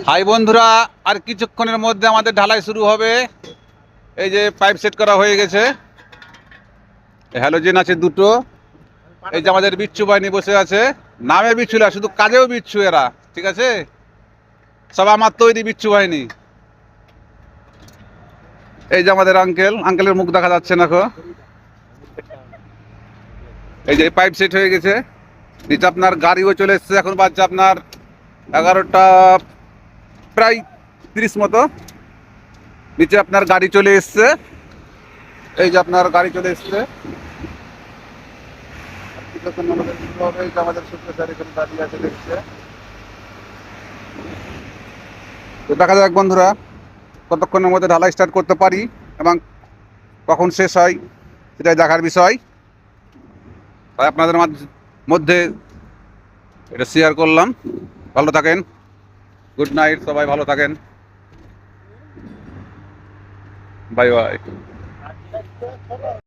High বন্ধুরা, আর কিছুক্ষণের মধ্যে আমাদের ঢালাই শুরু হবে। এই যে পাইপ সেট করা হয়ে গেছে, হ্যালোজেন আছে দুটো। এই যে আমাদের বিচ্ছু বাহিনী বসে আছে, নামে বিচ্ছু না, শুধু কাজেও বিচ্ছু এরা, ঠিক আছে? সব আমার তৈরি বিচ্ছু বাহিনী। এই যে আমাদের আঙ্কেলের মুখ দেখা যাচ্ছে না। এই যে পাইপ সেট হয়ে গেছে, নিচে আপনার গাড়িও চলে এসছে। এখন বাজছে আপনার 11টা প্রায় 30 মতো। নিচে আপনার গাড়ি চলে এসছে, এই যে আপনার গাড়ি চলে এসছে। আমাদের সূত্রধার এখানে দাঁড়িয়ে আছে, দেখছে। তো দেখা যাক বন্ধুরা, কতক্ষণের মধ্যে ঢালাই স্টার্ট করতে পারি এবং কখন শেষ হয় সেটাই দেখার বিষয়। তাই আপনাদের মধ্যে এটা শেয়ার করলাম। ভালো থাকেন, গুড নাইট, সবাই ভালো থাকেন, বাই বাই।